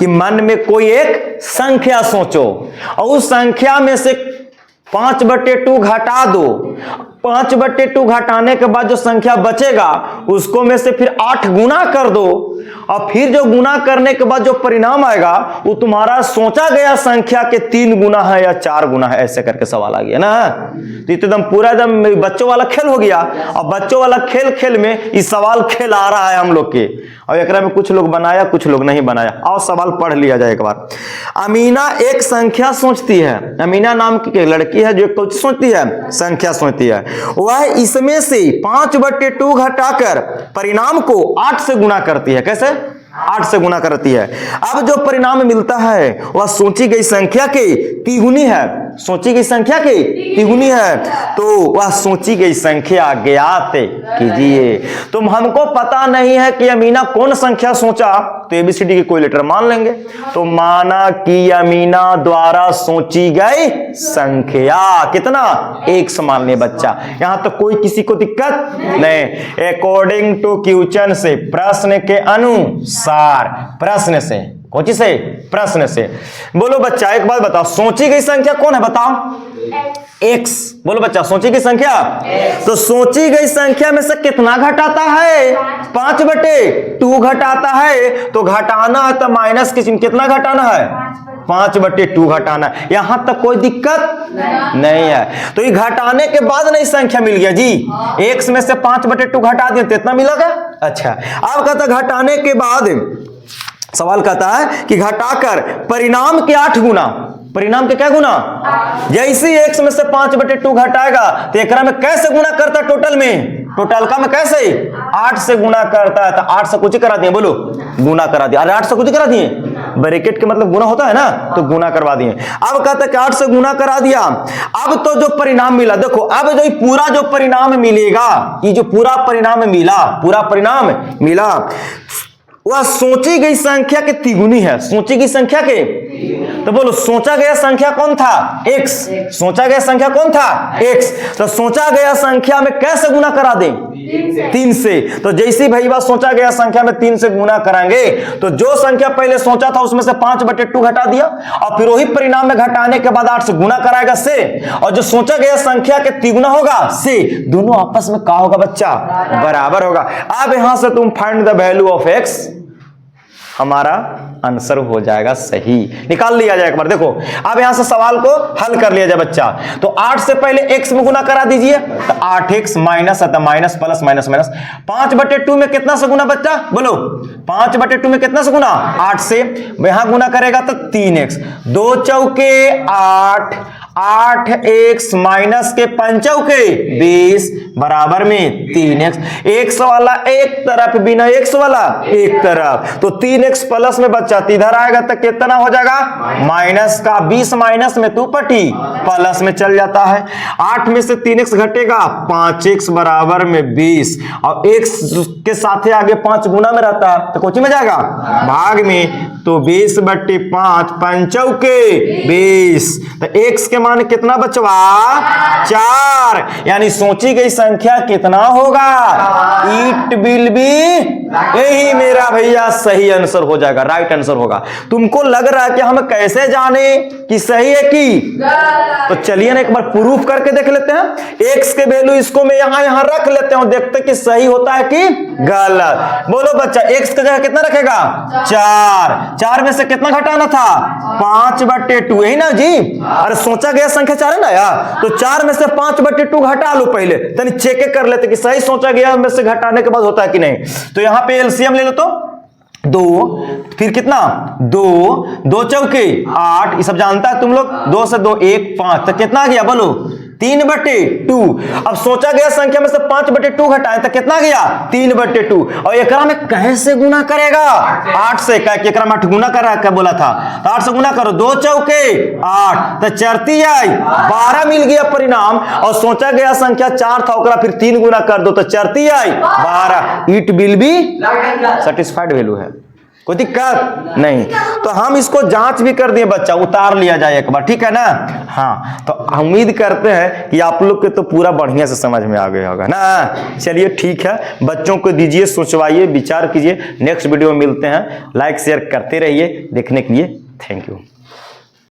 कि मन में कोई एक संख्या सोचो और उस संख्या में से 5/2 घटा दो। 5/2 घटाने के बाद जो संख्या बचेगा उसको में से फिर 8 गुना कर दो और फिर जो गुना करने के बाद जो परिणाम आएगा वो तुम्हारा सोचा गया संख्या के 3 गुना है या 4 गुना है, ऐसे करके सवाल आ गया ना। तो एकदम पूरा एकदम बच्चों वाला खेल हो गया। और बच्चों वाला खेल में इस सवाल खेल आ रहा है हम लोग के, और एकरा में कुछ लोग बनाया कुछ लोग नहीं बनाया। और सवाल पढ़ लिया जाए एक बार। अमीना एक संख्या सोचती है। अमीना नाम की एक लड़की है जो एक कुछ सोचती है, संख्या सोचती है। वह इसमें से 5/2 घटाकर परिणाम को 8 से गुना करती है। कैसे? 8 से गुना करती है। अब जो परिणाम मिलता है वह सोची गई संख्या के तिगुनी है। सोची गई संख्या के तिगुनी है, तो वह सोची गई संख्या ज्ञात कीजिए। तो हमको पता नहीं है कि अमीना कौन संख्या सोचा, तो एबीसीडी की कोई लेटर मान लेंगे। तो माना कि अमीना द्वारा सोची गई संख्या कितना? 1 मान ले बच्चा। यहां तो कोई किसी को दिक्कत नहीं। अकॉर्डिंग टू क्वेश्चन से, प्रश्न के अनुसार, प्रश्न से, कौन से? प्रश्न से। बोलो बच्चा एक बात बताओ, सोची गई संख्या कौन है बताओ? x। बोलो बच्चा, सोची गई संख्या। तो सोची गई संख्या में से कितना घटाता है? 5/2 घटाता है। तो घटाना है तो माइनस कितना घटाना है? 5/2 घटाना है। यहां तक कोई दिक्कत नहीं है। तो ये घटाने के बाद नहीं संख्या मिल गया जी। x में से 5/2 घटा दिया तो इतना मिलेगा। अच्छा, अब कहता घटाने के बाद सवाल कहता है कि घटाकर परिणाम के 8 गुना। परिणाम के क्या गुना? जैसे x में से 5/2 घटाएगा तो एकरा में कैसे गुना करता? टोटल में, टोटल का में कैसे? 8 से गुना करता है। तो 8 से कुछ करा दिए, बोलो गुना करा दिया। अरे 8 से कुछ करा दिए, ब्रैकेट के मतलब गुना होता है ना, तो गुना करवा दिए। अब कहता है कि 8 से गुना करा दिया। अब तो जो परिणाम मिला, देखो अब जो पूरा जो परिणाम मिलेगा, ये जो पूरा परिणाम मिला, पूरा परिणाम मिला वह सोची गई संख्या के तिगुनी है। सोची गई संख्या के, तो बोलो सोचा गया संख्या कौन था? x। सोचा गया संख्या कौन था? x। तो सोचा गया संख्या में कैसे गुना करा दें? 3 से। तो जैसे भैया सोचा गया संख्या में 3 से गुना कराएंगे तो जो संख्या पहले सोचा था उसमें से 5/2 घटा दिया और फिर वही परिणाम में घटाने के बाद 8 से गुना कराएगा से, और जो सोचा गया संख्या के तिगुना होगा से, दोनों आपस में क्या होगा बच्चा? बराबर होगा। अब यहां से तुम find the value of x, हमारा आंसर हो जाएगा सही। निकाल लिया जाए एक बार। देखो अब यहां से सवाल को हल कर लिया जाए बच्चा। तो 8 से पहले x में गुना करा दीजिए, तो 8x माइनस आता माइनस प्लस माइनस माइनस। 5/2 में कितना से गुना बच्चा? बोलो 5/2 में कितना से गुना? 8 से। यहां गुना करेगा तो 3x। 2 चौके 8, 8x माइनस के 5 चौके 20 बराबर में 3x। x वाला एक तरफ, बिना x वाला एक तरफ, तो 3x प्लस में बच्चा इधर आएगा तो कितना हो जाएगा? माइनस का 20 माइनस में 2 पटी प्लस में चल जाता है। 8 में से 3x घटेगा, 5x बराबर में 20, और x के साथ आगे 5 गुना में रहता है तो कोची में जाएगा? भाग में। तो 20/5, 5 चौके 20, तो x के मान कितना बचवा? 4। यानी सोची गई संख्या कितना होगा? इट विल बी, यही मेरा भैया सही आंसर हो जाएगा, राइट आंसर होगा। तुमको लग रहा है कि हम कैसे जाने कि सही है कि? तो चलिए ना एक बार प्रूफ करके देख लेते हैं। x के वैल्यू इसको मैं यहां रख लेते हैं, देखते कि सही होता है कि गलत। बोलो बच्चा, x की जगह कितना रखेगा? 4। 4 में से कितना घटाना था? 5/2, यही ना जी? अरे सोचा गया संख्या 4 है ना यार, तो 4 में से 5/2 घटा लो पहले, तनी चेक कर लेते कि सही सोचा गया में से घटाने के बाद होता है कि नहीं। तो यहां पे एलसीएम ले लो, तो 2, फिर कितना? 2 चौके 8, ये सब जानता है तुम लोग। 2 से 2 1 5, तो कितना आ गया? बोलो 3/2। अब सोचा गया संख्या में से 5/2 घटाए तो कितना गया? 3/2। और एकरा में कैसे गुना करेगा? 8 से। क्या एकरा में 8 गुना कर रहा है, क्या बोला था? तो 8 से गुना करो, 2 चौके 8, तो 4 आई 12 मिल गया परिणाम। और सोचा गया संख्या 4 था, ओकरा फिर 3 गुना कर दो तो 4 आई 12। It will be satisfied value है। कोई दिक्कत नहीं। तो हम इसको जांच भी कर दिए बच्चा, उतार लिया जाए एक बार, ठीक है ना। हाँ, तो उम्मीद करते हैं कि आप लोग के तो पूरा बढ़िया से समझ में आ गया होगा ना। चलिए ठीक है, बच्चों को दीजिए, सोचवाइए, विचार कीजिए। नेक्स्ट वीडियो में मिलते हैं। लाइक शेयर करते रहिए। देखने के लिए थैंक यू।